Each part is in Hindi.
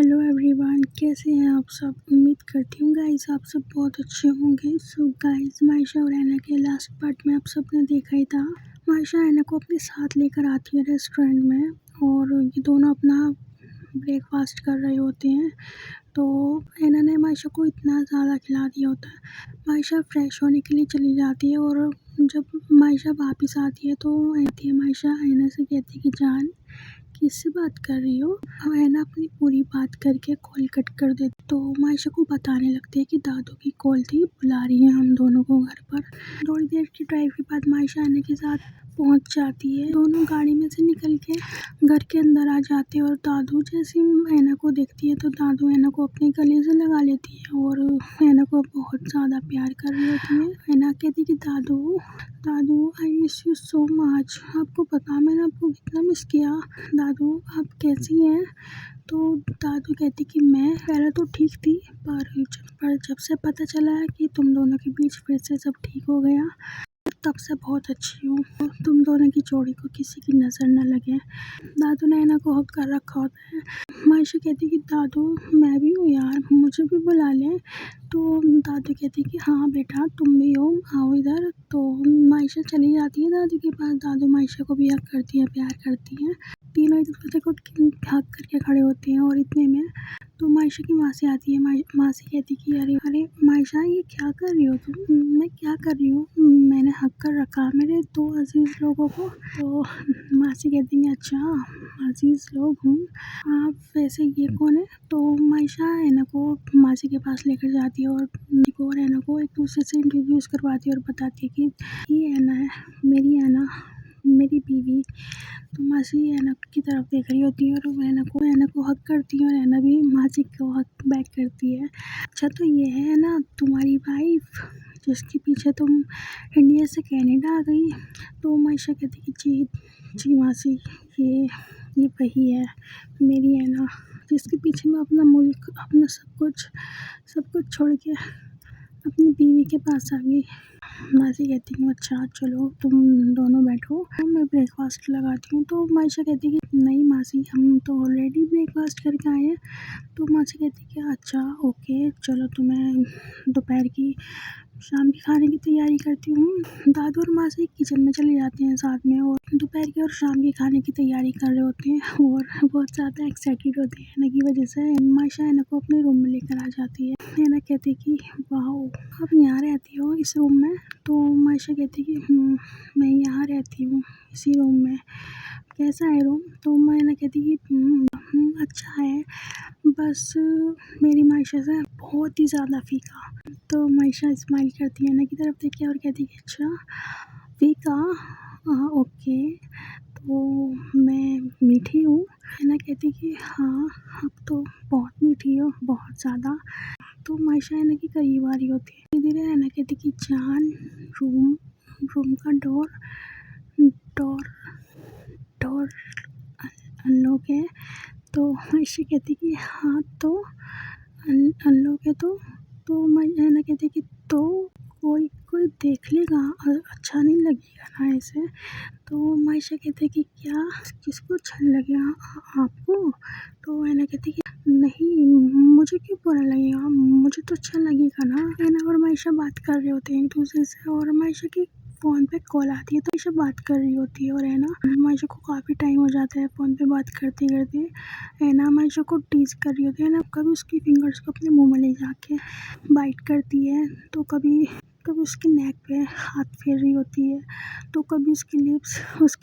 हेलो एवरीवन, कैसे हैं आप सब। उम्मीद करती हूँ गाइस आप सब बहुत अच्छे होंगे। सो गाइस, मायशा और ऐना के लास्ट पार्ट में आप सबने देखा ही था। मायशा ऐना को अपने साथ लेकर आती है रेस्टोरेंट में और ये दोनों अपना ब्रेकफास्ट कर रहे होते हैं। तो ऐना ने मायशा को इतना ज़्यादा खिला दिया होता है। मायशा फ्रेश होने के लिए चली जाती है और जब मायशा वापस आती है तो मायशा ऐना से कहती है कि जान, किससे बात कर रही हो। अब ऐना अपनी पूरी बात करके कॉल कट कर देती तो मायशा को बताने लगती है कि दादू की कॉल थी, बुला रही है हम दोनों को घर पर। थोड़ी देर की ड्राइव के बाद मायशा ऐना के साथ पहुंच जाती है। दोनों गाड़ी में से निकल के घर के अंदर आ जाते हैं और दादू जैसे ऐना को देखती है तो दादू ऐना को अपने गले से लगा लेती है और ऐना को बहुत ज़्यादा प्यार कर रही होती है। ऐना कहती कि दादू दादू I miss you so much. आपको पता मैंने आपको कितना मिस किया। दादू आप कैसी हैं। तो दादू कहती कि मैं पहले तो ठीक थी पर जब से पता चला है कि तुम दोनों के बीच फिर से सब ठीक हो गया तब से बहुत अच्छी हूँ। तुम दोनों की जोड़ी को किसी की नज़र न लगे। दादू ने ऐना को हक कर रखा होता है। मायशा कहती कि दादू मैं भी हूँ यार, मुझे भी बुला लें। तो दादू कहती कि हाँ बेटा तुम भी हो, आओ इधर। तो मायशा चली जाती है दादू के पास। दादू मायशा को भी हक करती है, प्यार करती है। तीनों एक दूसरे को हक करके खड़े होते हैं और इतने में तो मायशा की मासी आती है। मासी कहती कि अरे अरे मायशा ये क्या कर रही हो तुम। मैं क्या कर रही हूँ, मैंने हक कर रखा मेरे दो अजीज़ लोगों को। तो मासी कहती है अच्छा अजीज़ लोग हूँ आप, वैसे ये कौन है। तो मायशा ऐना को मासी के पास लेकर जाती है और ऐना को एक दूसरे से इंट्रोड्यूस करवाती है और बताती है कि ये ऐना है, मेरी बीवी। तो मासी ऐना की तरफ देख रही होती है और ऐना को हक करती है और ऐना भी मासी को हक बैक करती है। अच्छा तो ये है ना तुम्हारी वाइफ जिसके पीछे तुम इंडिया से कनाडा आ गई। तो मायशा कहती कि जी मासी, ये वही है मेरी ऐना जिसके पीछे मैं अपना मुल्क अपना सब कुछ छोड़ के अपनी बीवी के पास आ गई। मासी कहती हूँ अच्छा चलो तुम दोनों बैठो, मैं ब्रेकफास्ट लगाती हूँ। तो मायशा कहती कि नहीं मासी हम तो ऑलरेडी ब्रेकफास्ट करके आए हैं। तो मासी कहती कि अच्छा ओके चलो, तो मैं दोपहर की शाम के खाने की तैयारी करती हूँ। दादू और मासी किचन में चले जाते हैं साथ में और दोपहर के और शाम के खाने की तैयारी कर रहे होते हैं और बहुत ज़्यादा एक्साइटेड होते हैं ऐना की वजह से। मायशा ऐना को अपने रूम में लेकर आ जाती है। ऐना कहती कि वाह आप यहाँ रहती हो इस रूम में। तो मायशा कहती कि मैं यहाँ रहती हूँ इसी रूम में, कैसा है रूम। तो ऐना कहती कि अच्छा है, बस मेरी मायशा से बहुत ही ज़्यादा फीका। तो मायशा स्माइल करती है ऐना की तरफ देख के और कहती कि अच्छा फीका, हाँ ओके, तो मैं मीठी हूँ। ऐना कहती कि हाँ अब तो बहुत मीठी हो, बहुत ज़्यादा। तो मायशा ऐना की करीब आ रही होती है। धीरे धीरे ऐना कहती कि जान रूम का डोर अनलॉक है। तो मायशा कहती कि हाँ तो अनलॉक है तो ऐना कहती कि तो कोई देख लेगा और अच्छा नहीं लगेगा ना ऐसे। तो मायशा कहती कि क्या किसको अच्छा नहीं लगेगा आपको। तो ऐना कहती कि नहीं मुझे क्यों बुरा लगेगा, मुझे तो अच्छा लगेगा ना। ऐना और मायशा बात कर रहे होते हैं एक दूसरे से और मायशा की फ़ोन पे कॉल आती है तो मायशा बात कर रही होती है और ऐना मायशा को काफ़ी टाइम हो जाता है फ़ोन पे बात करते करते। ऐना मायशा को टीज़ कर रही होती है ना, कभी उसकी फिंगर्स को अपने मुंह में ले जाके बाइट करती है तो कभी उसके नेक पे हाथ फेर रही होती है तो कभी उसकी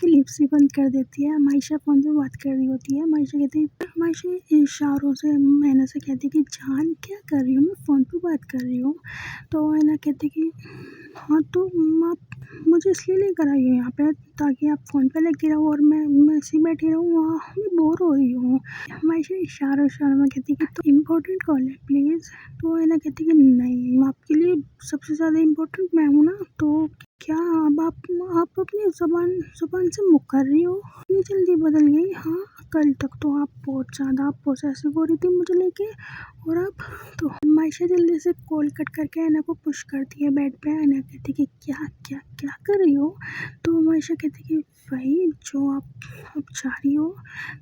लिप्स ही बंद कर देती है। मायशा फ़ोन पे बात कर रही होती है। मायशा इशारों से ऐना से कहती है कि जान क्या कर रही हूँ, मैं फ़ोन पे बात कर रही हूँ। तो ऐना कहती कि हाँ तो आप मुझे इसलिए लेकर आई हो यहाँ पे ताकि आप फ़ोन पे लगी रहो और मैं ऐसी बैठी रहूँ, वहाँ मैं बोर हो रही हूँ। मायशा इशारों में कहती कि तो इम्पोर्टेंट कॉल है प्लीज़। तो ऐना कहती कि नहीं आपके लिए सबसे ज़्यादा इम्पोर्टेंट मैं हूँ ना, तो क्या अब आप अपनी ज़ुबान से मुकर रही हो, इतनी जल्दी बदल गई। हाँ कल तक तो आप बहुत ज़्यादा पॉसेसिव हो रही थी मुझे लेके और अब तो। मायशा जल्दी से कॉल कट करके ऐना को पुश करती है बेड पे। ऐना कहती कि क्या क्या क्या कर रही हो। तो मायशा कहती कि वही जो आप चाह रही हो।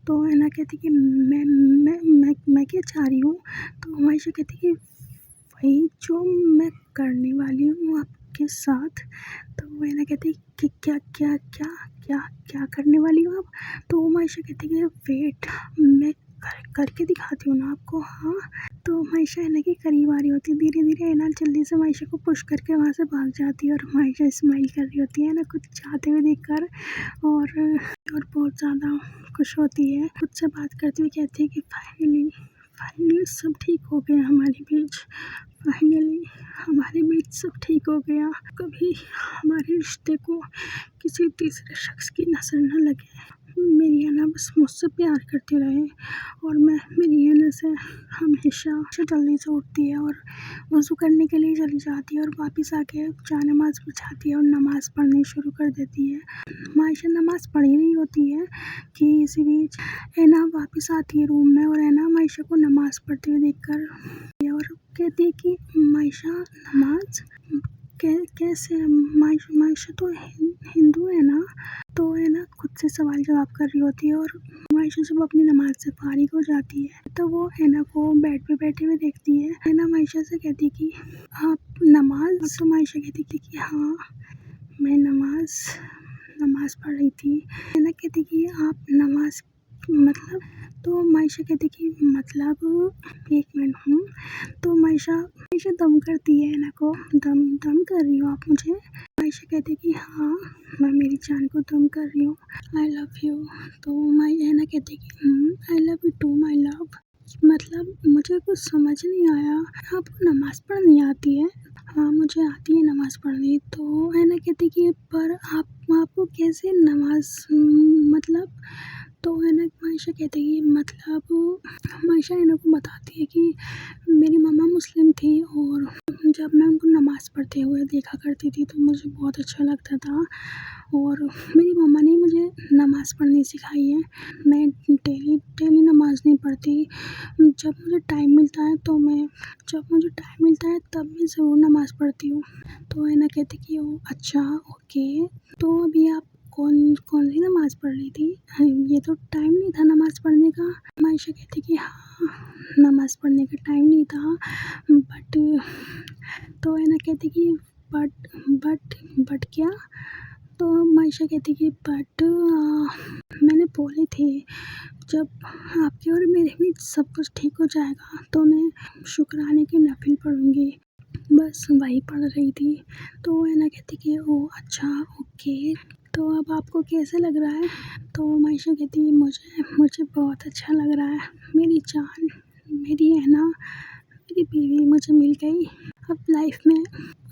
तो ऐना कहती कि मैं क्या चाह रही हूँ। तो आयशा कहती कि वही जो मैं करने वाली हूँ आपके साथ। तो ऐना कहती कि क्या क्या क्या क्या क्या करने वाली हो आप। तो आयशा कहती कि वेट, मैं करके दिखाती हूँ ना आपको। हाँ, तो मायशा ऐना के करीब आ रही होती है। धीरे धीरे ऐना जल्दी से मायशा को पुश करके वहाँ से भाग जाती है और मायशा स्माइल कर रही होती है ना कुछ चाहते हुए देखकर। और बहुत ज़्यादा खुश होती है, खुद से बात करती हुई कहती है कि फाइनली सब ठीक हो गया हमारे बीच। फाइनली हमारे बीच सब ठीक हो गया। कभी हमारे रिश्ते को किसी तीसरे शख्स की नज़र न लगे। मेरी ऐना बस मुझसे प्यार करती रहे। और मेरी ऐना से हमेशा जल्दी से उठती है और वज़ू करने के लिए चली जाती है और वापस आके नमाज़ बिछाती है और नमाज़ पढ़नी शुरू कर देती है। मायशा नमाज़ पढ़ ही रही होती है कि इसी बीच ऐना वापस आती है रूम में और ऐना मायशा को नमाज़ पढ़ते हुए देखकर और कहती है कि मायशा नमाज कैसे। मायशा तो हिंदू है ना। तो है ना खुद से सवाल जवाब कर रही होती है। और मायशा जब अपनी नमाज से फारिग हो जाती है तो वो ऐना को बेड पे बैठे हुए देखती है। ऐना मायशा से कहती कि आप नमाज। तो मायशा कहती थी कि हाँ, मैं नमाज पढ़ रही थी। ऐना कहती कि आप नमाज मतलब। तो मायशा कहती कि मतलब एक मिनट। तो मायशा दम करती है ऐना को। दम कर रही हो आप मुझे। मायशा कहती कि हाँ, मैं मेरी जान को दम कर रही हूँ। I love you. तो ऐना कहती कि I love you too my love. मतलब मुझे कुछ समझ नहीं आया, आपको नमाज़ पढ़नी आती है। हाँ, मुझे आती है नमाज़ पढ़नी। तो ऐना कहती कि पर आपको कैसे नमाज़ मतलब। तो ऐना मायशा कहती कि मतलब मायशा ऐना को बताती है कि मेरी मम्मा मुस्लिम थी और जब मैं उनको नमाज़ पढ़ते हुए देखा करती थी तो मुझे बहुत अच्छा लगता था। और मेरी मम्मा ने मुझे नमाज़ पढ़नी सिखाई है। मैं डेली नमाज़ नहीं पढ़ती। जब मुझे टाइम मिलता है तब मैं ज़रूर नमाज़ पढ़ती हूँ। तो ऐना कहती कि ओ अच्छा, ओके। तो अभी आप कौन सी नमाज़ पढ़ रही थी। ये तो टाइम नहीं था नमाज़ पढ़ने का। मायशा कहती कि हाँ, नमाज़ पढ़ने का टाइम नहीं था बट। तो ऐना कहती कि बट क्या। तो मायशा कहती कि बट मैंने बोली थी जब आपके और मेरे बीच सब कुछ ठीक हो जाएगा तो मैं शुक्राने की नफिल पढ़ूंगी, बस वही पढ़ रही थी। तो ऐना कहती कि ओ अच्छा, ओके। तो अब आपको कैसा लग रहा है। तो मायशा कहती मुझे बहुत अच्छा लग रहा है। मेरी जान, मेरी ऐना, मेरी बीवी मुझे मिल गई। अब लाइफ में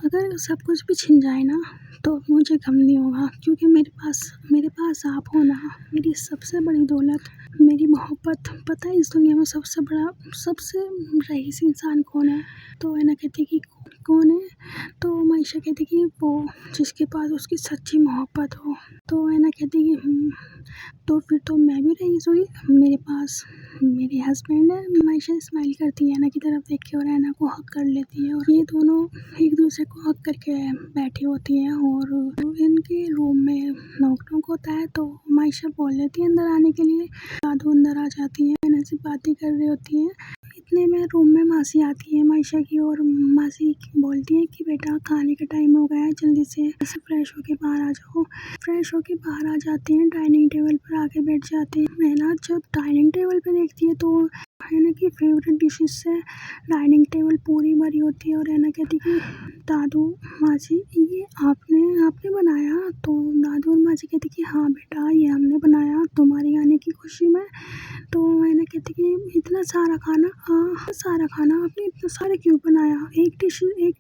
अगर सब कुछ भी छिन जाए ना तो मुझे गम नहीं होगा, क्योंकि मेरे पास आप हो ना। मेरी सबसे बड़ी दौलत, मेरी मोहब्बत। पता है इस दुनिया में सबसे रईस इंसान कौन है। तो ऐना कहती कि कौन है। तो मायशा कहती कि वो जिसके पास उसकी सच्ची मोहब्बत हो। तो ऐना कहती कि तो फिर तो मैं भी रईस हुई, मेरे पास मेरे हस्बैंड है। मायशा स्माइल करती है ऐना की तरफ देख के और ऐना को हक कर लेती है और ये दोनों एक दूसरे को हक करके बैठी होती हैं। और इनके रूम में नोक होता है तो मायशा बोल लेती है अंदर आने के लिए। दादू अंदर आ जाती है, ऐना से बातें कर रही होती हैं। इतने में रूम में मासी आती है मायशा की और मासी बोलती है कि बेटा खाने का टाइम हो गया है, जल्दी से फ्रेश होके बाहर आ जाओ। फ्रेश होके बाहर आ जाते हैं, डाइनिंग टेबल पर आके बैठ जाते हैं। ऐना जब डाइनिंग टेबल पे देखती है तो ऐना की फेवरेट डिशेस से डाइनिंग टेबल पूरी भरी होती है। और ऐना कहती कि दादू, मासी, ये आपने बनाया। तो दादू और मासी कहती कि हाँ बेटा, ये हमने बनाया तुम्हारे आने की खुशी में। तो ऐना कहती कि इतना सारा खाना आपने इतना सारा क्यों बनाया, एक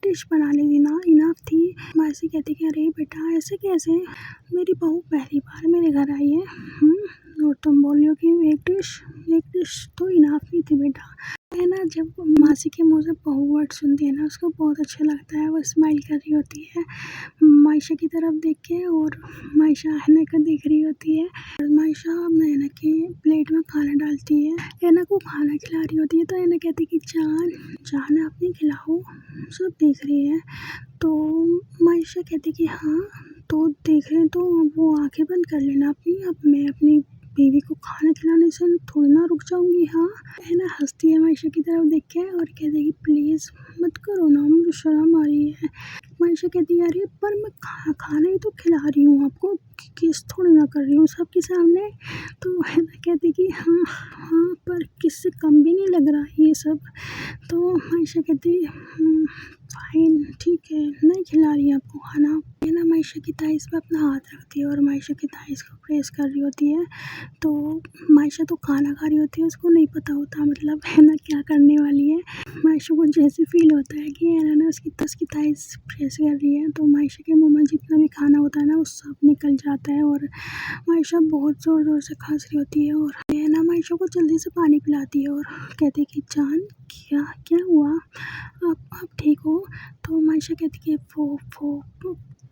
डिश बना ली ना, इनफ थी। मासी कहती कि अरे बेटा ऐसे कैसे, मेरी बहू पहली बार मेरे घर आई है और तुम बोल रही हो कि एक डिश तो इनफ नहीं थी बेटा। है ना, जब मासी के मुंह से बहू वर्ड सुनती है ना उसको बहुत अच्छा लगता है। वो स्माइल कर रही होती है मायशा की तरफ देख के और मायशा ऐना को देख रही होती है। और मायशा ऐना की प्लेट में खाना डालती है, ऐना को खाना खिला रही होती है। तो ऐना कहती कि जान आपने खिलाओ, सब देख रही है। तो मायशा कहती कि हाँ। तो देख रहे हैं तो वो आंखें बंद कर लेना अपनी। अब मैं अपनी बीवी को खाना खिलाने से थोड़ी ना रुक जाऊंगी। हाँ है ना, हंसती है मायशा की तरफ देख के और कहती है कि प्लीज़ मत करो ना, मुझे शर्म आ रही है। मायशा कहती है अरे पर मैं खाना ही तो खिला रही हूँ आपको, किस थोड़ी ना कर रही हूँ सबके सामने। तो है ना कहती कि हाँ हाँ पर किससे कम भी नहीं लग रहा ये सब। तो मायशा कहती फाइन ठीक है, नहीं खिला रही है आपको खाना। है ना मायशा की थाइस पे अपना हाथ रखती है और मायशा की थाइस को प्रेस कर रही होती है। तो मायशा तो खाना खा रही होती है, उसको नहीं पता होता मतलब है ना क्या करने वाली है। मायशा को जैसे फील होता है कि है ना उसकी थाइस प्रेस कर रही है, तो मायशा के मुंह में जितना भी खाना होता है ना वो सब निकल जाता है और मायशा बहुत ज़ोर ज़ोर से खांस रही होती है। और है ना मायशा को जल्दी से पानी पिलाती है और कहती है कि जान क्या क्या हुआ, आप ठीक हो। तो मायशा कहती कि वो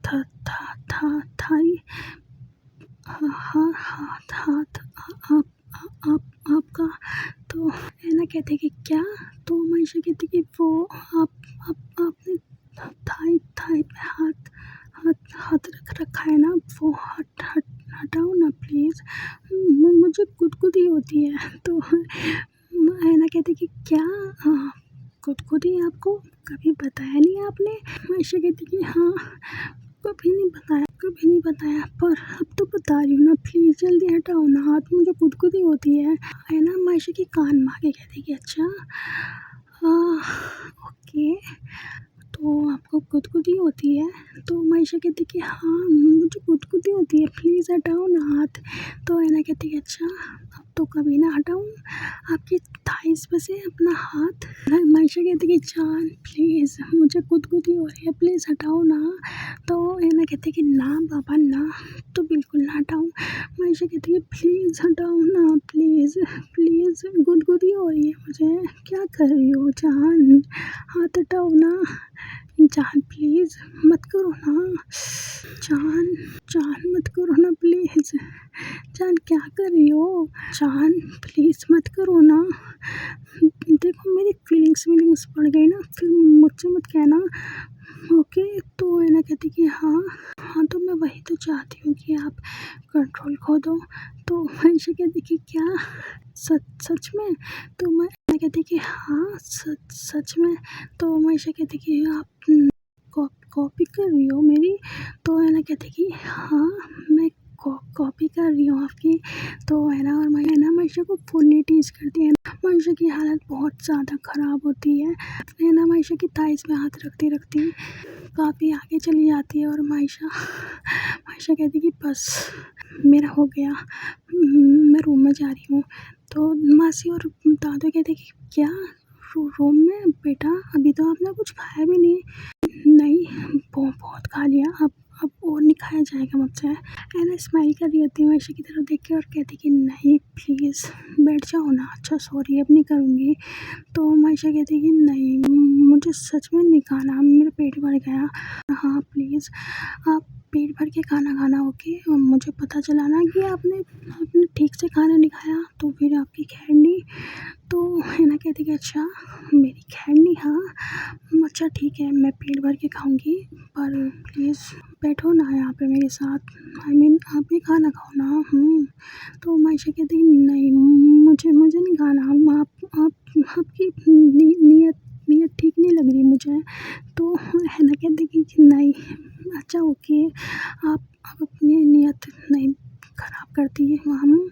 था था था थाई हाँ हाँ हाँ हाथ आपका। तो है ना कहते कि क्या। तो मायशा कहती कि वो आपने थाई थाई पे हाथ हाथ हाथ रख रखा है ना, वो हटाओ ना प्लीज़, मुझे गुदगुदी होती है। तो है ना कहती कि क्या गुदगुदी आपको कभी बताया नहीं आपने। मायशा कहती कि हाँ कभी नहीं बताया पर अब तो बता रही हूँ ना, प्लीज़ जल्दी हटाओ ना हाथ, मुझे गुदगुदी होती है ना। मायशा की कान में आके कहती कि अच्छा ओके तो आपको गुदगुदी होती है। तो मायशा कहती कि हाँ मुझे गुदगुदी होती है, प्लीज़ हटाओ ना हाथ। तो है ना कहती कि अच्छा अब तो कभी ना हटाऊँ आपकी थाइस पे से अपना हाथ। मायशा कहती कि जान प्लीज़ मुझे गुदगुदी हो रही है, प्लीज़ हटाओ ना। तो है ना कहती कि ना बाबा ना, तो बिल्कुल ना हटाऊँ। मायशा कहती है प्लीज़ हटाओ ना, प्लीज़ प्लीज़ गुदगुदी हो रही है मुझे, क्या कर रही हो जान, हाथ हटाओ ना। जान प्लीज़ मत करो ना, जान जान मत करो ना प्लीज़, जान क्या कर रही हो, जान प्लीज़ मत करो ना। देखो मेरी फीलिंग्स पड़ गई ना, फिर मुझसे मत कहना ओके। तो है ना कहती कि हाँ हाँ तो मैं वही तो चाहती हूँ कि आप कंट्रोल खो दो। तो मायशा कहती कि क्या सच में। तो मैं कहती कि हाँ सच में। तो मायशा कहती कि आप कॉपी कर रही हो मेरी। तो है ना कहती कि हाँ मैं कॉपी कर रही हूँ आपकी। तो है ना और मैं है ना मायशा को फुल्ली टीज करती है। मायशा की हालत बहुत ज़्यादा ख़राब होती है ना। मायशा की थाइस में हाथ रखती रखती काफ़ी आगे चली जाती है और मायशा कहती कि बस मेरा हो गया, मैं रूम में जा रही हूँ। तो मासी और दादू कहते कि क्या रूम में बेटा, अभी तो आपने कुछ खाया भी नहीं बहुत खा लिया, अब और नहीं खाया जाएगा मुझसे। एना स्माइल कर रही होती है मायशा की तरफ देख के और कहती कि नहीं प्लीज़ बैठ जाओ ना, अच्छा सॉरी अब नहीं करूँगी। तो मायशा कहती कि नहीं मुझे सच में नहीं खाना, मेरा पेट भर गया। हाँ प्लीज़ आप पेट भर के खाना खाना ओके। मुझे पता चला ना कि आपने ठीक से खाना नहीं खाया तो फिर आपकी खैर नहीं। तो है ना कहती कि अच्छा मेरी खैर नहीं, हाँ अच्छा ठीक है मैं पेट भर के खाऊंगी, पर प्लीज़ बैठो ना यहाँ पे मेरे साथ, आई मीन आप भी खाना खाओ ना। तो मायशा कहती नहीं मुझे नहीं खाना, आपकी नीयत ठीक नहीं लग रही मुझे। तो है ना कहती कि नहीं अच्छा ओके, आप अपनी नीयत नहीं ख़राब करती है, हम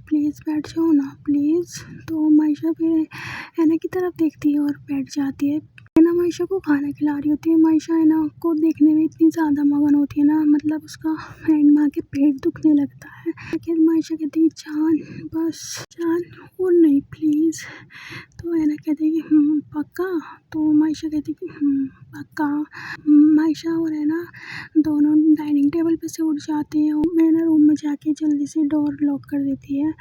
प्लीज़ बैठ जाओ ना प्लीज़। तो मायशा फिर ऐना की तरफ देखती है और बैठ जाती है। ऐना मायशा को खाना खिला रही होती है। मायशा ऐना को देखने में इतनी ज़्यादा मगन होती है ना, मतलब उसका हैंड में आके पेट दुखने लगता है। आखिर मायशा कहती है जान बस जान और नहीं प्लीज़। तो ऐना कहती है कि पक्का। तो मायशा कहती है कि पक्का। मायशा और ऐना दोनों डाइनिंग टेबल पे से उठ जाती है। ऐना रूम में जाके जल्दी से डोर लॉक कर देती है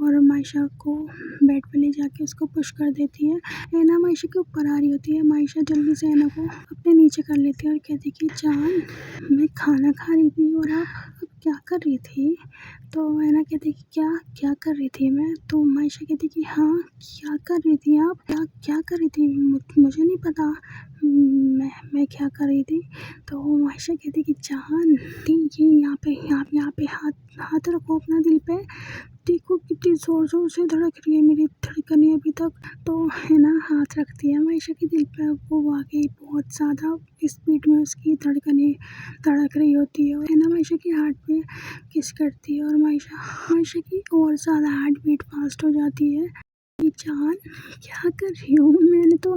और मायशा को बेड पे ले जाके उसको पुश कर देती है। ऐना मायशा के ऊपर आ रही होती है। मायशा जल्दी से ऐना को अपने नीचे कर लेती है और कहती कि जान मैं खाना खा रही थी और आप क्या कर रही थी। तो ऐना कहती कि क्या कर रही थी मैं। तो मायशा कहती कि हाँ क्या कर रही थी आप, क्या कर रही थी मुझे नहीं पता, मैं क्या कर रही थी, तो आयशा कहती कि जान ये यहाँ पे हाथ रखो अपना दिल पे, देखो कितनी ज़ोर ज़ोर से धड़क रही है मेरी धड़कनें अभी तक। तो है ना, हाथ रखती है आयशा के दिल पे, वो वाकई बहुत ज़्यादा स्पीड में उसकी धड़कनें धड़क रही होती है। है ना, आयशा के हार्ट पे किस करती है और आयशा की और ज़्यादा हार्ट बीट फास्ट हो जाती है। ये जान क्या कर रही हो, मैंने तो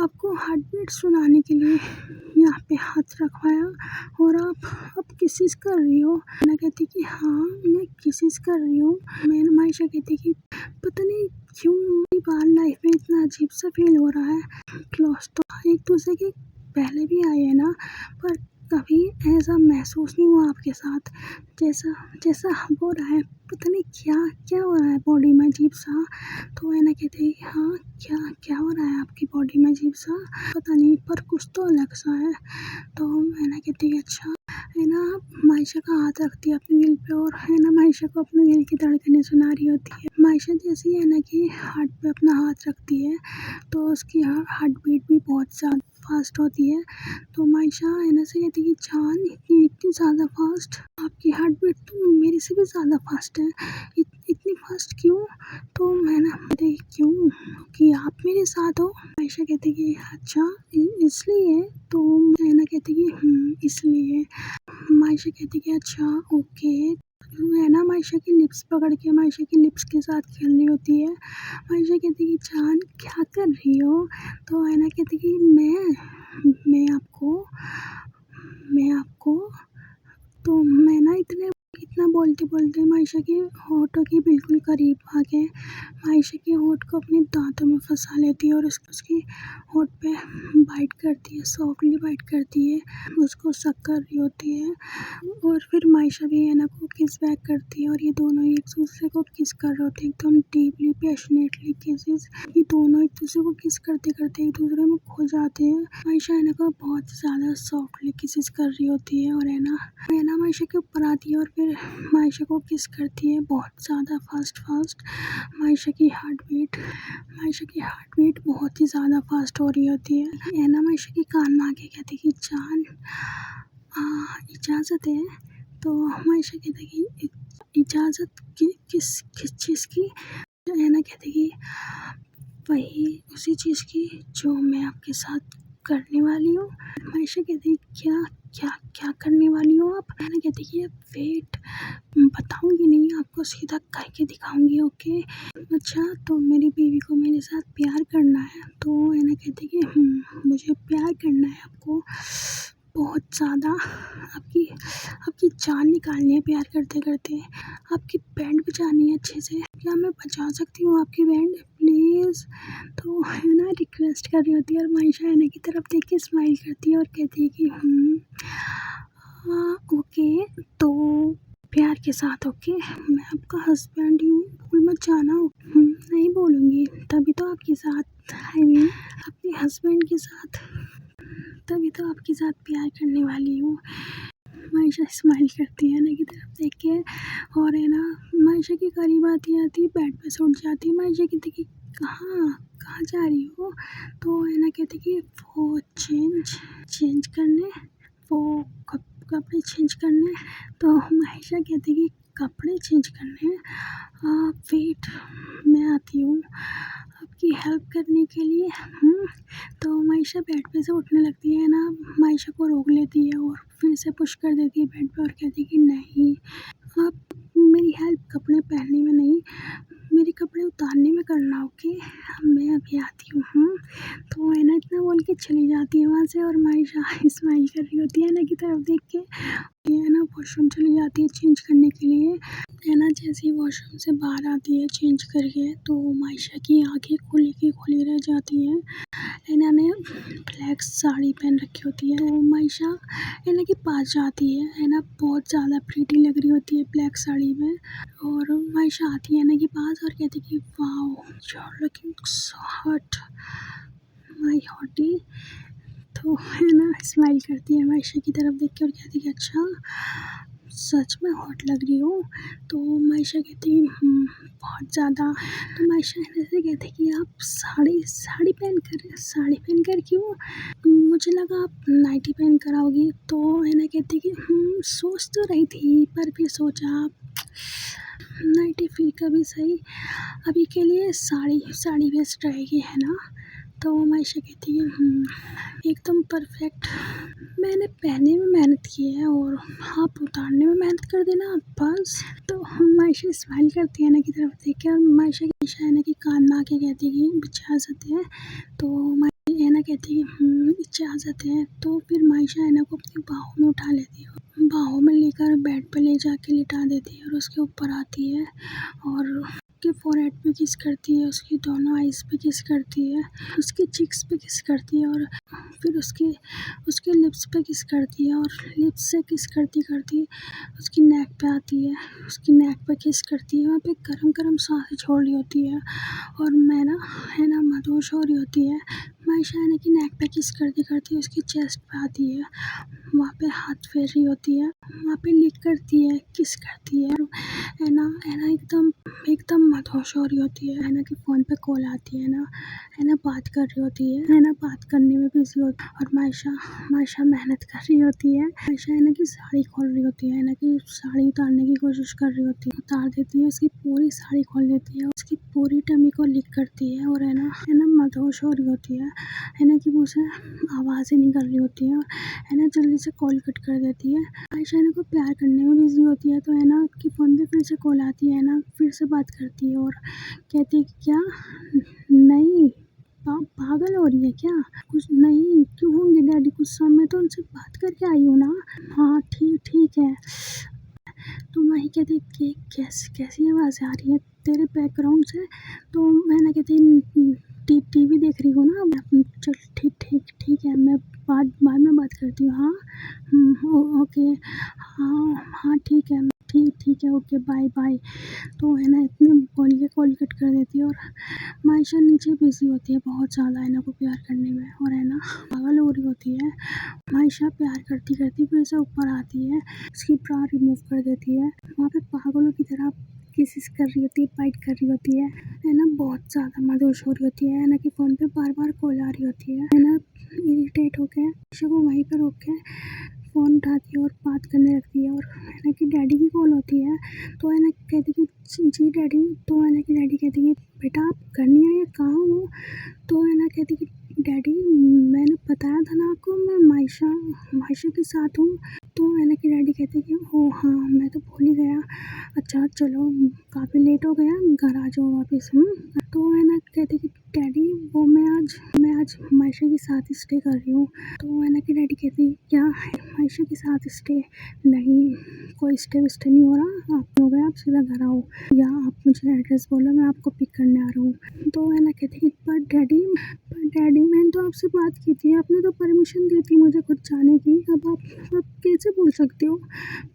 आपको हार्ट बीट सुनाने के लिए यहाँ पे हाथ रखवाया और आप किसिस कर रही हो। मैं कहती कि हाँ मैं किसिस कर रही हूँ। मैं आयशा कहती कि पता नहीं क्यों मेरी बार लाइफ में इतना अजीब सा फील हो रहा है। क्लोज तो एक दूसरे के पहले भी आए हैं ना, पर कभी ऐसा महसूस नहीं हुआ आपके साथ जैसा हो रहा है। पता नहीं क्या हो रहा है बॉडी में अजीब सा। तो है ना, कहते हाँ क्या हो रहा है आपकी बॉडी में अजीब सा, पता नहीं पर कुछ तो अलग सा है। तो है ना, कहती अच्छा। है ना, मायशा का हाथ रखती है अपने दिल पे और है ना मायशा को अपने दिल की धड़कनें सुना रही होती है। मायशा जैसी है ना कि हार्ट पे अपना हाथ रखती है तो उसकी हार्ट बीट भी बहुत ज़्यादा फास्ट होती है। तो मायशा है ना से कहती कि जान इतनी ज़्यादा फास्ट, आपकी हार्ट बीट तो मेरे से भी ज़्यादा फास्ट है, इतनी फास्ट क्यों। तो मैं ना क्यों कि आप मेरे साथ हो। आयशा कहती कि अच्छा इसलिए। तो मैं ना कहती कि इसलिए। आयशा कहती कि अच्छा ओके। है ना, आयशा की लिप्स पकड़ के आयशा की लिप्स के साथ खेल रही होती है। आयशा कहती कि जान क्या कर रही हो। तो है ना कहती कि मैं आपको तो मैं ना इतना बोलते बोलते आयशा के होठों के बिल्कुल करीब आ गए। आयशा के होठ को अपने दांतों में फंसा लेती है और उसकी होठ पे बाइट करती है, सॉफ्टली बाइट करती है, उसको सक कर रही होती है। और फिर आयशा भी है ना को किस बैक करती है और ये दोनों एक दूसरे को किस कर रहे होते हैं एकदम डीपली पैशनेटली किसेस। ये दोनों एक दूसरे को किस करते करते एक दूसरे में खो जाते हैं। आयशा है ना को बहुत ज़्यादा सॉफ्टली किसेस कर रही होती है और है ना आयशा के ऊपर आती है और फिर आयशा को किस करती है बहुत ज़्यादा फास्ट। आयशा की हार्ट बीट बहुत ही ज़्यादा फास्ट हो रही होती है ना आयशा के कान में आके कहती कि जान इजाज़त है। तो आयशा कहती कि इजाज़त किस चीज़ की। है ना कहती कि वही उसी चीज़ की जो मैं आपके साथ करने वाली हूँ। आयशा कहती क्या करने वाली हो आप। है ना कहती कि वेट बताऊंगी नहीं, आपको सीधा करके दिखाऊंगी ओके। अच्छा तो मेरी बीवी को मेरे साथ प्यार करना है। तो है ना कहती कि मुझे प्यार करना है आपको बहुत ज़्यादा, आपकी जान निकालनी है प्यार करते करते, आपकी बैंड बजानी है अच्छे से। क्या मैं बजा सकती हूँ आपकी बैंड प्लीज़। तो है ना रिक्वेस्ट कर रही होती है और आयशा है ना की तरफ देख के स्माइल करती है और कहती है कि ओके तो प्यार के साथ ओके, मैं आपका हस्बैंड हूँ, भूल मत जाना। नहीं बोलूँगी, तभी तो आपके साथ अपने हस्बैंड के साथ, तभी तो आपके साथ प्यार करने वाली हूँ। आयशा स्माइल करती है ना की तरफ देख के और है ना आयशा के करीब आती आती बेड पे सो जाती है। आयशा कहती कि कहाँ जा रही हो। तो है ना कहती कि वो चेंज करने, वो कपड़े चेंज करने। तो आयशा कहती कि कपड़े चेंज करने, वेट मैं आती हूँ आपकी हेल्प करने के लिए। तो आयशा बेड पे से उठने लगती है ना, आयशा को रोक लेती है और फिर से पुश कर देती है बेड पे और कहती है कि नहीं आप मेरी हेल्प कपड़े पहनने में नहीं, मेरे कपड़े उतारने में करना ओके, मैं अभी आती हूँ। तो है ना इतना बोल के चली जाती है वहाँ से और आयशा स्माइल कर रही होती है ना की तरफ देख के। ये है ना वॉशरूम चली जाती है चेंज करने के लिए। है ना जैसे ही वॉशरूम से बाहर आती है चेंज करके तो आयशा की आंखें खुली रह जाती हैं। है ना ब्लैक साड़ी पहन रखी होती है। तो आयशा है ना के पास जाती है ना बहुत ज़्यादा प्रीटी लग रही होती है ब्लैक साड़ी में। और आयशा आती है ना के पास और कहती कि wow you are looking so hot my hottie. तो है ना स्माइल करती है आयशा की तरफ देख के और कहती कि अच्छा सच में हॉट लग रही हो। तो मायशा कहती बहुत ज़्यादा। तो मायशा है से कहती कि आप साड़ी पहन कर क्यों? मुझे लगा आप नाइटी पहन कर आओगी। तो है ना कहती कि सोच तो रही थी पर फिर सोचा नाइटी फिर कभी सही, अभी के लिए साड़ी बेस्ट रहेगी, है ना। तो मायशा कहती है एकदम परफेक्ट। मैंने पहनने में मेहनत की है और आप उतारने में मेहनत कर देना बस। तो मायशा स्माइल करती है ना की तरफ देख के, और मायशा है ना कि कान में आके कहती है कि इजाज़त है। तो है ना कहती है इजाज़त है। तो फिर मायशा है ना को अपनी बाहों में उठा लेती है, बाहों में लेकर बेड पे ले जाके लिटा देती है और उसके ऊपर आती है और उसके फोरहेड पे किस करती है, उसकी दोनों आइज़ पे किस करती है, उसके चिक्स पे किस करती है और फिर उसके लिप्स पे किस करती है और लिप्स से किस करती करती उसकी नेक पे आती है, उसकी नेक पे किस करती है। वहाँ पे गरम सांसें छोड़ रही होती है और मैं ना है ना मदहोश हो रही होती है। मायशा है ना कि नेक पे किस करती करती उसकी चेस्ट पे आती है, वहाँ पे हाथ फेर रही होती है, वहाँ पे लिक करती है, किस करती है है ना एकदम मदहोश हो रही होती है ना कि फ़ोन पे कॉल आती है ना बात कर रही होती है ना बात करने में बिज़ी होती है। और मायशा मेहनत कर रही होती है। मायशा है ना कि साड़ी खोल रही होती है ना कि साड़ी उतारने की कोशिश कर रही होती है, उतार देती है, उसकी पूरी साड़ी खोल देती है, उसकी पूरी टमी को लिक करती है और है ना मदहोश हो रही होती है ना कि मुझे आवाज़ें निकल रही होती है ना जल्दी से कॉल कट कर देती है। आयशा को प्यार करने में बिजी होती है। तो है ना कि फ़ोन पे फिर से कॉल आती है ना, फिर से बात करती है और कहती है कि क्या नहीं पागल हो रही है क्या? कुछ नहीं, क्यों होंगे डैडी गुस्सा? मैं तो उनसे बात करके आई हूँ ना। हाँ ठीक है। तो माही कहती कि कैसी आवाज़ आ रही है तेरे बैकग्राउंड से? तो मैं ना कहती टीवी देख रही हूँ ना। चल ठीक है, मैं बाद में बात करती हूँ। हाँ ओके। हाँ ठीक है ओके बाय। तो है ना इतने बोल के कॉल कट कर देती है और मायशा नीचे बिजी होती है बहुत ज़्यादा है ना को प्यार करने में और है ना पागल हो रही होती है। मायशा प्यार करती फिर से ऊपर आती है, उसकी ब्रा रिमूव कर देती है, वहाँ पे पागलों की तरह किसिस कर रही होती है, बाइट कर रही होती है ना बहुत ज़्यादा मदहोश हो रही होती है ना कि फ़ोन पे बार कॉल आ रही होती है ना इरिटेट होकर मायशा को वहीं पर रोक के फ़ोन उठाती है और बात करने लगती है। और है ना कि डैडी की कॉल होती है। तो है ना कहती कि जी डैडी। तो है ना कि डैडी कहती कि बेटा आप घर नहीं आए, कहाँ हो? तो है ना कहती कि डैडी मैंने बताया था ना आपको मैं मायशा के साथ हूँ। तो है ना कि डैडी कहते कि ओह हाँ मैं तो भूल ही गया। अच्छा चलो काफ़ी लेट हो गया, घर आ जाओ वापस। तो है ना कहते कि डैडी वो मैं आज मायशा के साथ स्टे कर रही हूँ। तो है ना कि डैडी कहते क्या मायशा के साथ स्टे? नहीं कोई स्टे वेस्टे नहीं हो रहा, आप हो गया आप सीधा घर आओ या आप मुझे एड्रेस बोलो मैं आपको पिक करने आ रहा हूँ। तो है ना कहते कि पर डैडी मैंने तो आपसे बात की थी, आपने तो परमिशन दी थी मुझे खुद जाने की, अब आप कैसे बोल सकते हो?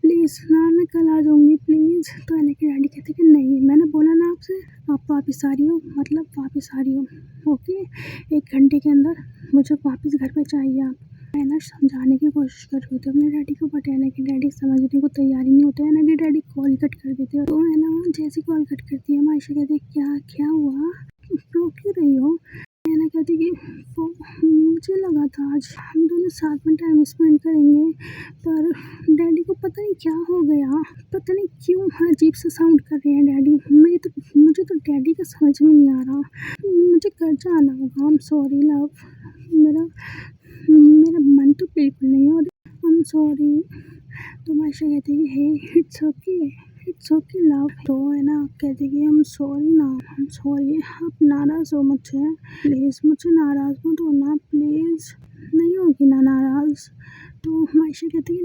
प्लीज़ ना मैं कल आ जाऊँगी प्लीज़। तो है ना कि डैडी कहते कि नहीं मैंने बोला ना आपसे आप वापस आ रही हो मतलब वापस आ रही हो ओके, 1 घंटे के अंदर मुझे वापस घर पे चाहिए। आप है ना समझाने की कोशिश कर रही होती है अपने डैडी को, बट है ना कि डैडी समझने को तैयार ही नहीं होते हैं ना कि डैडी कॉल कट कर देते हैं। तो है ना जैसे कॉल कट करती है मायशा कहती है क्या हुआ, रो क्यों रही हो? है ना कहती कि वो मुझे लगा था आज हम दोनों साथ में टाइम स्पेंड करेंगे, पर डैडी को पता नहीं क्या हो गया, पता नहीं क्यों अजीब सा साउंड कर रहे हैं डैडी। मुझे तो डैडी का समझ में नहीं आ रहा, मुझे घर जाना होगा। आई एम सॉरी लव, मेरा मन तो बिल्कुल नहीं हो रहा, आई एम सॉरी। तो मायशा कहती है हे इट्स ओके लव। तो है ना कहती कि हम सॉरी ना, हम सॉरी, आप नाराज़ हो मुझसे, प्लीज़ मुझसे नाराज़ मत हो ना प्लीज़। नहीं होगी ना नाराज़? तो मायशा कहती है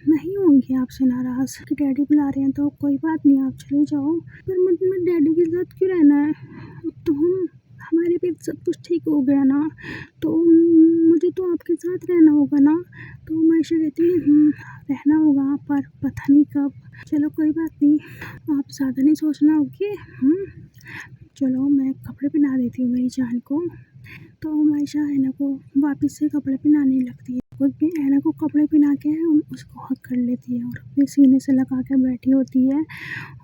नहीं होंगी आपसे नाराज़ कि डैडी बुला रहे हैं तो कोई बात नहीं आप चले जाओ। पर मुझे डैडी के साथ क्यों रहना है? अब तो हमारे बीच सब कुछ ठीक हो गया ना, तो मुझे तो आपके साथ रहना होगा ना। तो मायशा कहती है रहना होगा पर पता नहीं कब। चलो कोई बात नहीं, आप ज़्यादा नहीं सोचना ओके। चलो मैं कपड़े पहना देती हूँ मेरी जान को। तो मायशा है ना को वापस से कपड़े पहनाने लगती है। खुद भी ऐना को कपड़े पहना के उसको हक कर लेती है और अपने सीने से लगा के बैठी होती है।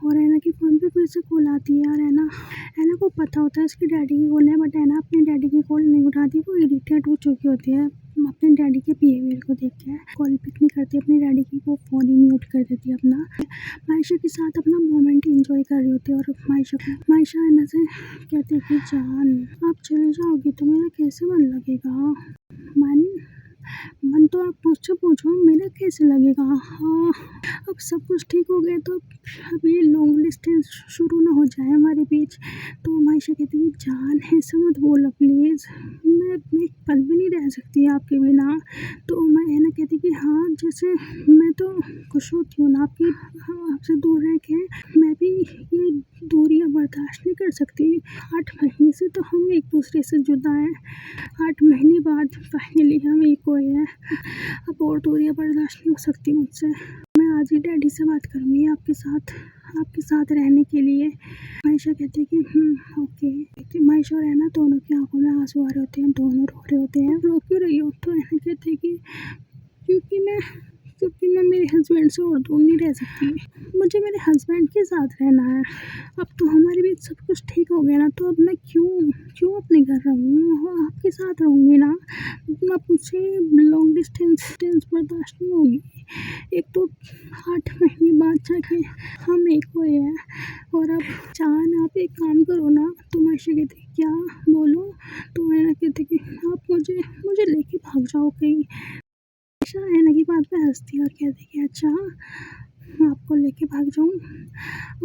और ऐना के फ़ोन पे फिर से कॉल आती है और ऐना ऐना को पता होता है उसके डैडी की कॉल है, बट ऐना अपने डैडी की कॉल नहीं उठाती। वो इरिटेट हो चुकी होती है अपने डैडी के बिहेवियर को देख के। कॉल पिक नहीं करती अपने डैडी की, वो फ़ोन ही म्यूट कर देती है अपना। मायशा के साथ अपना मोमेंट एंजॉय कर रही होती है और मायशा ऐना से कहती है कि जान आप चले जाओगी तो मेरा कैसे मन लगेगा। मन मन तो आप मुझसे पूछो मेरा कैसे लगेगा। हाँ, अब सब कुछ ठीक हो गया तो अब ये लॉन्ग डिस्टेंस शुरू ना हो जाए हमारे बीच। तो मायशा कहती है जान ऐसा मत बोलो प्लीज़, मैं एक पल भी नहीं रह सकती आपके बिना। तो मैं ऐना कहती कि हाँ, जैसे मैं तो खुश होती हूँ ना आपसे दूर रह के, मैं भी ये दूरियां बर्दाश्त नहीं कर सकती। 8 महीने से तो हम एक दूसरे से जुदा हैं, 8 महीने बाद फाइनली हम एक हुए हैं। अब और दूरियां बर्दाश्त नहीं हो सकती मुझसे। मैं आज ही डैडी से बात करूँगी आपके साथ रहने के लिए। मायशा कहती है कि ओके। मायशा और ऐना दोनों की आंखों में आंसू आ रहे होते हैं, दोनों रो रहे होते हैं। रो क्यों रही हो? तो ऐना कहती है कि क्योंकि मैं मेरे हस्बैंड से और दूर नहीं रह सकती। मुझे मेरे हस्बैंड के साथ रहना है। अब तो हमारे बीच सब कुछ ठीक हो गया ना, तो अब मैं क्यों अपने घर रहूँ, आपके साथ रहूँगी ना। अब मुझसे लॉन्ग डिस्टेंस बर्दाश्त नहीं होगी। एक तो 8 महीने बाद जाके हम एक हुए हैं और अब जान आप एक काम करो ना। तो मायशा कहती क्या बोलो? तो ऐना कहती कि आप मुझे लेके भाग जाओ कहीं। मायशा ऐना की बात पे हंसती है और कहती कि अच्छा आपको लेके भाग जाऊँ,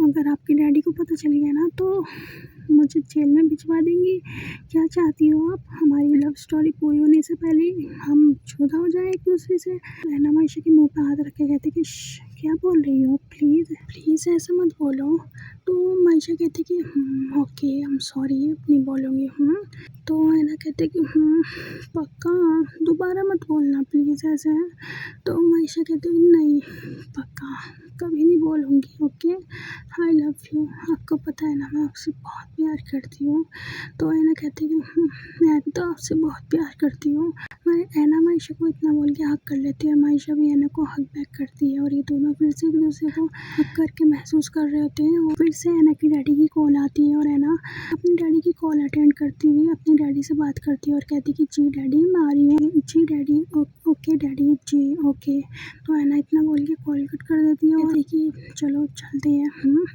अगर आपके डैडी को पता चल गया ना तो मुझे जेल में भिजवा देंगी। क्या चाहती हो आप? हमारी लव स्टोरी पूरी होने से पहले हम जुदा हो जाए एक दूसरे से। ऐना मायशा के मुंह पे हाथ रख के कहती कि क्या बोल रही हो, प्लीज़ ऐसा मत बोलो। तो मायशा कहती कि ओके आई एम सॉरी, नहीं बोलूँगी। तो ऐना कहते कि पक्का दोबारा मत बोलना प्लीज़ ऐसे। तो मायशा कहती नहीं पक्का कभी नहीं बोलूँगी, ओके आई लव यू। आपको पता है ना मैं आपसे बहुत प्यार करती हूँ। तो ऐना कहती कि मैं भी तो आपसे बहुत प्यार करती हूँ। ऐना मायशा को इतना बोल के हक कर लेती है और मायशा भी ऐना को हक बैक करती है और ये दोनों फिर से एक दूसरे को हक करके महसूस कर रहे होते हैं। और फिर से ऐना की डैडी की कॉल आती है और ऐना अपनी डैडी की कॉल अटेंड करती हुई अपने डैडी से बात करती है और कहती कि जी डैडी मैं आ रही हूँ। जी डैडी ओके डैडी जी ओके। तो ऐना इतना बोल के कॉल कट कर देती है और देखिए चलो चलते हैं।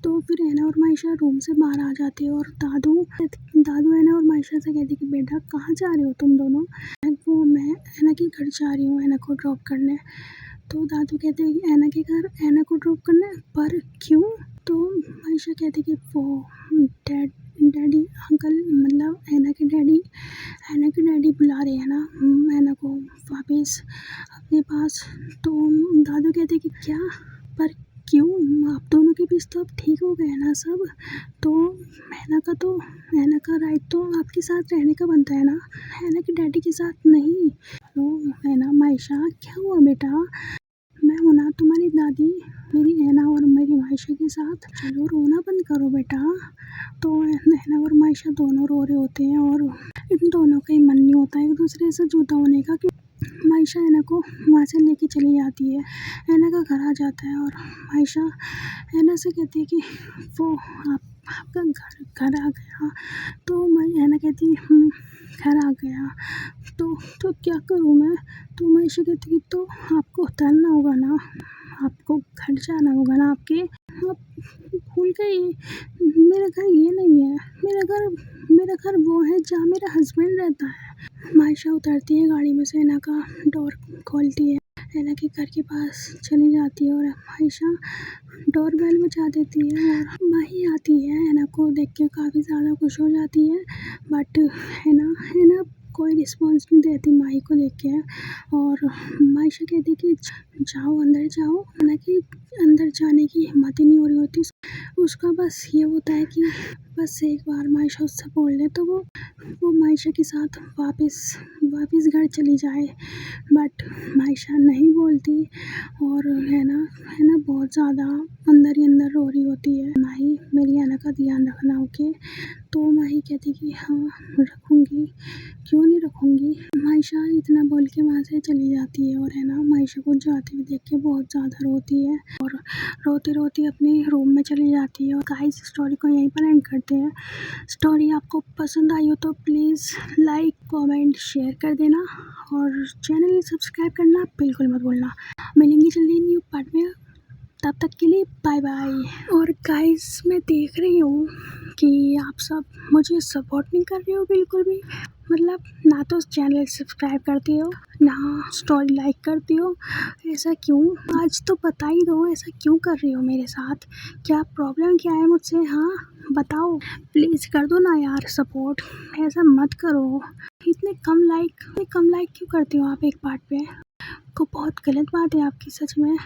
तो फिर ऐना और मायशा रूम से बाहर आ जाती है और दादू ऐना और मायशा से कहती कि बेटा कहाँ जा रहे हो तुम दोनों? वो मैं ऐना के घर जा रही हूँ ऐना को ड्रॉप करने। तो दादू कहते हैं कि ऐना के घर ऐना को ड्रॉप करने, पर क्यों? तो मायशा कहती कि वो डैडी अंकल मतलब ऐना के डैडी बुला रहे हैं ना ऐना को वापस अपने पास। तो दादू कहते कि क्या, पर क्यों? आप दोनों के बीच तो अब ठीक हो गया ना सब। तो ऐना का राइट तो आपके साथ रहने का बनता है ना, ऐना के डैडी के साथ नहीं। तो ऐना मायशा क्या हुआ बेटा? मैं हूँ ना तुम्हारी दादी, मेरी ऐना और मेरी मायशा के साथ। चलो रोना बंद करो बेटा। तो ऐना और मायशा दोनों रो रहे होते हैं और इन दोनों का ही मन नहीं होता एक दूसरे से जुदा होने का। मायशा ऐना को वहाँ से लेके चली जाती है, ऐना का घर आ जाता है और मायशा ऐना से कहती है कि वो आपका घर आ गया। तो ऐना कहती घर आ गया तो क्या करूँ मैं? तो मायशा कहती कि तो आपको उतरना होगा ना, आपको घर जाना होगा ना आपके। आप भूल गई मेरा घर ये नहीं है, मेरा घर वो है जहाँ मेरा हस्बैंड रहता है। मायशा उतरती है गाड़ी में से, ऐना का डोर खोलती है, ऐना के घर के पास चली जाती है और मायशा डोर बेल बजा देती है और माही आती है। ऐना को देख के काफ़ी ज़्यादा खुश हो जाती है, बट ऐना कोई रिस्पॉन्स नहीं देती माही को देख के। और मायशा कहती कि जाओ अंदर जाओ। ऐना की अंदर जाने की हिम्मत ही नहीं हो रही होती उसका। बस ये होता है कि बस एक बार मायशा उससे बोल ले तो वो मायशा के साथ वापस घर चली जाए, बट मायशा नहीं बोलती और ऐना बहुत ज़्यादा अंदर ही अंदर रो रही होती है। माही मेरी ऐना का ध्यान रखना, ओके। तो माही कहती कि हाँ रखूँगी, क्यों नहीं रखूँगी। मायशा इतना बोल के वहाँ से चली जाती है और है ना मायशा को जाते हुए देख के बहुत ज़्यादा रोती है और रोती रोती अपने रूम में चली जाती है। और गाइस स्टोरी को यहीं पर एंड करते हैं। स्टोरी आपको पसंद आई हो तो प्लीज़ लाइक कमेंट शेयर कर देना और चैनल सब्सक्राइब करना बिल्कुल मत भूलना। मिलेंगे जल्दी न्यू पार्ट में, तब तक के लिए बाय बाय। और गाइस मैं देख रही हूँ कि आप सब मुझे सपोर्ट नहीं कर रहे हो बिल्कुल भी, मतलब ना तो चैनल सब्सक्राइब करती हो ना स्टोरी लाइक करती हो। ऐसा क्यों? आज तो बता ही दो ऐसा क्यों कर रही हो मेरे साथ, क्या प्रॉब्लम क्या है मुझसे? हाँ बताओ, प्लीज़ कर दो ना यार सपोर्ट, ऐसा मत करो। इतने कम लाइक क्यों करती हो आप एक पार्ट पे? को बहुत गलत बात है आपकी सच में।